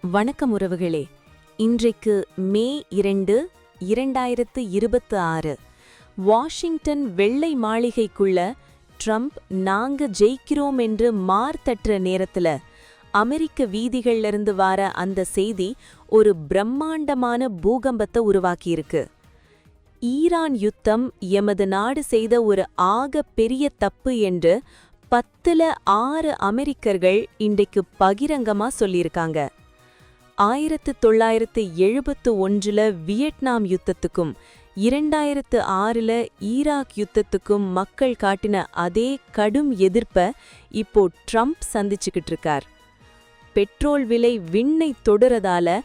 வணக்கம் உறவுகளே. இன்றைக்கு மே 2, 2026. வாஷிங்டன் வெள்ளை மாளிகைக்குள்ள ட்ரம்ப் நாங்க ஜெயிக்கிறோம் என்று மார்த்தட்டுற நேரத்துல அமெரிக்க வீதிகள்ல இருந்து வார அந்த செய்தி ஒரு பிரம்மாண்டமான பூகம்பத்தை உருவாக்கியிருக்கு. ஈரான் யுத்தம் எமது நாடு செய்த ஒரு பெரிய தப்பு என்று 10ல் 6 அமெரிக்கர்கள் இன்றைக்கு பகிரங்கமா சொல்லியிருக்காங்க. 1971 வியட்நாம் யுத்தத்துக்கும் 2006 ஈராக் யுத்தத்துக்கும் மக்கள் காட்டின அதே கடும் எதிர்ப்ப இப்போ ட்ரம்ப் சந்திச்சுக்கிட்டு இருக்கார். பெட்ரோல் விலை விண்ணை தொடுறதால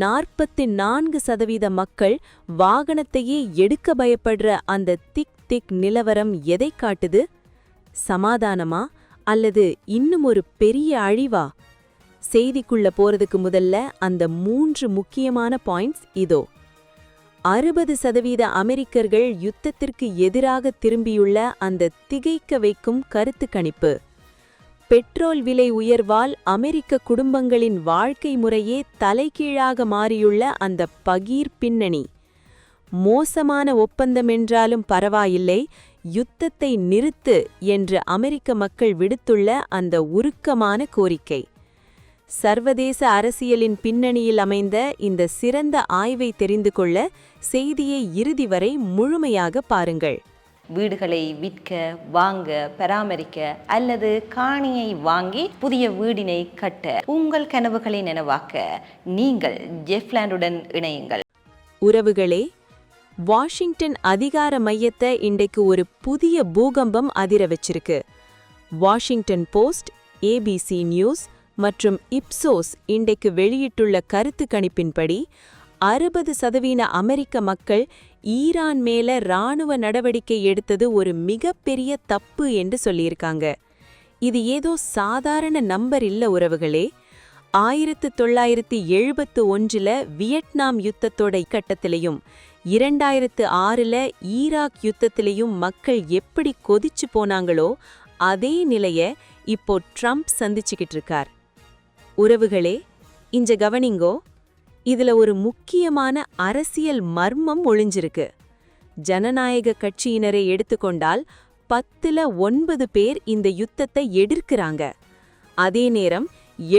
44% மக்கள் வாகனத்தையே எடுக்க பயப்படுற அந்த திக் நிலவரம் எதை காட்டுது? சமாதானமா அல்லது இன்னும் ஒரு பெரிய அழிவா? செய்திக்குள்ள போறதுக்கு முதல்ல அந்த 3 முக்கியமான பாயிண்ட்ஸ் இதோ. 60% அமெரிக்கர்கள் யுத்தத்திற்கு எதிராக திரும்பியுள்ள அந்த திகைக்க வைக்கும் கருத்து கணிப்பு. பெட்ரோல் விலை உயர்வால் அமெரிக்க குடும்பங்களின் வாழ்க்கை முறையே தலைகீழாக மாறியுள்ள அந்த பகீர் பின்னணி. மோசமான ஒப்பந்தம் என்றாலும் பரவாயில்லை, யுத்தத்தை நிறுத்து என்று அமெரிக்க மக்கள் விடுத்துள்ள அந்த உருக்கமான கோரிக்கை. சர்வதேச அரசியலின் பின்னணியில் அமைந்த இந்த சிறந்த ஆய்வை தெரிந்து கொள்ள செய்தியை இறுதி வரை முழுமையாக பாருங்கள். வீடுகளை விற்க, வாங்க, பராமரிக்க அல்லது காணியை வாங்கி புதிய வீடினை கட்ட உங்கள் கனவுகளை நனவாக்க நீங்கள் ஜெஃப்லாண்டுடன் இணையுங்கள். உறவுகளே, வாஷிங்டன் அதிகார மையத்தை இன்றைக்கு ஒரு புதிய பூகம்பம் அதிர வச்சிருக்கு. வாஷிங்டன் போஸ்ட், ABC நியூஸ் மற்றும் இப்சோஸ் இன்றைக்கு வெளியிட்டுள்ள கருத்து கணிப்பின்படி 60% அமெரிக்க மக்கள் ஈரான் மேல இராணுவ நடவடிக்கை எடுத்தது ஒரு மிகப்பெரிய தப்பு என்று சொல்லியிருக்காங்க. இது ஏதோ சாதாரண நம்பர் இல்ல உறவுகளே. 1971 வியட்நாம் யுத்தத்தோட கட்டத்திலையும் 2006 ஈராக் யுத்தத்திலையும் மக்கள் எப்படி கொதிச்சு போனாங்களோ அதே நிலைய இப்போ ட்ரம்ப் சந்திச்சுக்கிட்டு இருக்கார். உறவுகளே, இங்க கவனிங்கோ, இதுல ஒரு முக்கியமான அரசியல் மர்மம் ஒளிஞ்சிருக்கு. ஜனநாயக கட்சியினரை எடுத்துக்கொண்டால் 10ல் 9 பேர் இந்த யுத்தத்தை எதிர்க்கிறாங்க. அதே நேரம்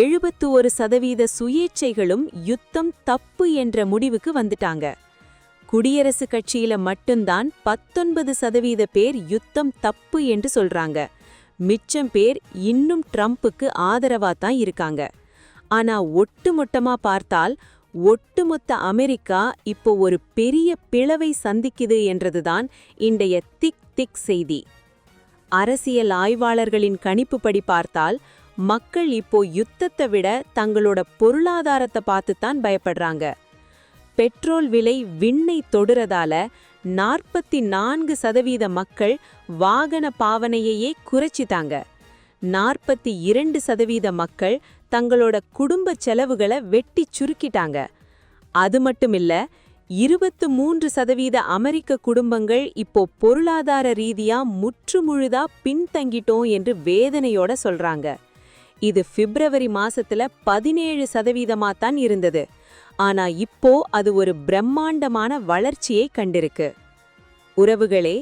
71% சுயேச்சைகளும் யுத்தம் தப்பு என்ற முடிவுக்கு வந்துட்டாங்க. குடியரசு கட்சியில மட்டும்தான் 19% பேர் யுத்தம் தப்பு என்று சொல்றாங்க. மிச்சம் பேர் இன்னும் ட்ரம்புக்கு ஆதரவாத்தான் இருக்காங்க. ஆனா ஒட்டுமொத்தமா பார்த்தால் ஒட்டுமொத்த அமெரிக்கா இப்போ ஒரு பெரிய பிளவை சந்திக்குது என்றதுதான் இன்றைய திக் செய்தி. அரசியல் ஆய்வாளர்களின் கணிப்புப்படி பார்த்தால் மக்கள் இப்போ யுத்தத்தை விட தங்களோட பொருளாதாரத்தை பார்த்துத்தான் பயப்படுறாங்க. பெட்ரோல் விலை விண்ணை தொடுறதால 44% மக்கள் வாகன பாவனையையே குறைச்சிட்டாங்க. 42% மக்கள் தங்களோட குடும்ப செலவுகளை வெட்டி சுருக்கிட்டாங்க. அது மட்டுமில்ல, 23% அமெரிக்க குடும்பங்கள் இப்போ பொருளாதார ரீதியா முற்றுமுழுதா பின்தங்கிட்டோம் என்று வேதனையோட சொல்றாங்க. இது பிப்ரவரி மாசத்துல 17% தான் இருந்தது. ஆனா இப்போ அது ஒரு பிரம்மாண்டமான வளர்ச்சியை கண்டிருக்கு. உறவுகளே,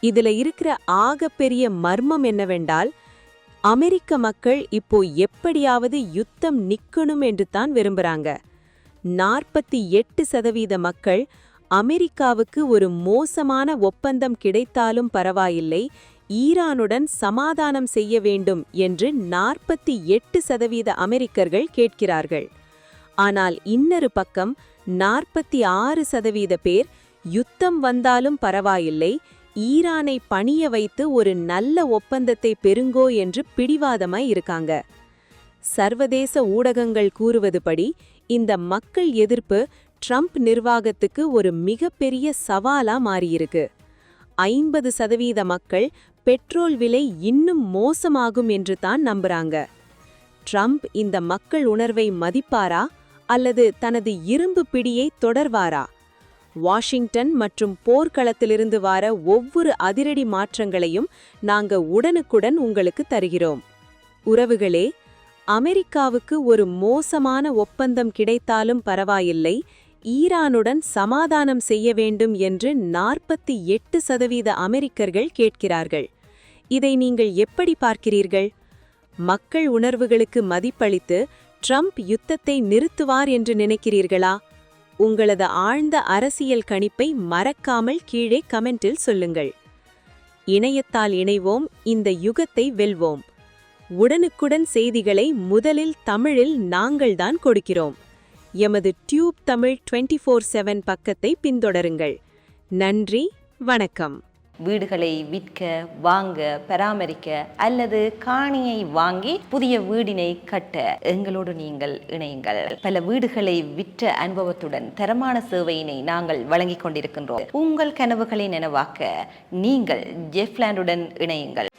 இதுல இருக்கிற ஆகப்பெரிய மர்மம் என்னவென்றால், அமெரிக்க மக்கள் இப்போ எப்படியாவது யுத்தம் நிக்கணும் என்று தான் விரும்புறாங்க. 48% மக்கள் அமெரிக்காவுக்கு ஒரு மோசமான ஒப்பந்தம் கிடைத்தாலும் பரவாயில்லை, ஈரானுடன் சமாதானம் செய்ய வேண்டும் என்று 48% அமெரிக்கர்கள் கேட்கிறார்கள். ஆனால் இன்னொரு பக்கம் 46% பேர் யுத்தம் வந்தாலும் பரவாயில்லை, ஈரானை பணிய வைத்து ஒரு நல்ல ஒப்பந்தத்தை பெறுங்கோ என்று பிடிவாதமாய் இருக்காங்க. சர்வதேச ஊடகங்கள் கூறுவதுபடி இந்த மக்கள் எதிர்ப்பு ட்ரம்ப் நிர்வாகத்துக்கு ஒரு மிகப்பெரிய சவாலா மாறியிருக்கு. 50% மக்கள் பெட்ரோல் விலை இன்னும் மோசமாகும் என்று தான் நம்புறாங்க. ட்ரம்ப் இந்த மக்கள் உணர்வை மதிப்பாரா அல்லது தனது இரும்பு பிடியை தொடர்வாரா? வாஷிங்டன் மற்றும் போர்க்களத்திலிருந்து வர ஒவ்வொரு அதிரடி மாற்றங்களையும் நாங்க உடனுக்குடன் உங்களுக்கு தருகிறோம். உறவுகளே, அமெரிக்காவுக்கு ஒரு மோசமான ஒப்பந்தம் கிடைத்தாலும் பரவாயில்லை, ஈரானுடன் சமாதானம் செய்ய வேண்டும் என்று 48% அமெரிக்கர்கள் கேட்கிறார்கள். இதை நீங்கள் எப்படி பார்க்கிறீர்கள்? மக்கள் உணர்வுகளுக்கு மதிப்பளித்து ட்ரம்ப் யுத்தத்தை நிறுத்துவார் என்று நினைக்கிறீர்களா? உங்களது ஆழ்ந்த அரசியல் கணிப்பை மறக்காமல் கீழே கமெண்டில் சொல்லுங்கள். இணையத்தால் இணைவோம், இந்த யுகத்தை வெல்வோம். உடனுக்குடன் செய்திகளை முதலில் தமிழில் நாங்கள்தான் கொடுக்கிறோம். எமது டியூப் தமிழ் 24/7 பக்கத்தை பின்தொடருங்கள். நன்றி, வணக்கம். வீடுகளை விற்க, வாங்க, பராமரிக்க அல்லது காணியை வாங்கி புதிய வீடினை கட்ட எங்களோடு நீங்கள் இணையுங்கள். பல வீடுகளை விற்ற அனுபவத்துடன் தரமான சேவையினை நாங்கள் வழங்கிக் கொண்டிருக்கின்றோம். உங்கள் கனவுகளை நனவாக்க நீங்கள் ஜெஃப்லாண்டுடன் இணையுங்கள்.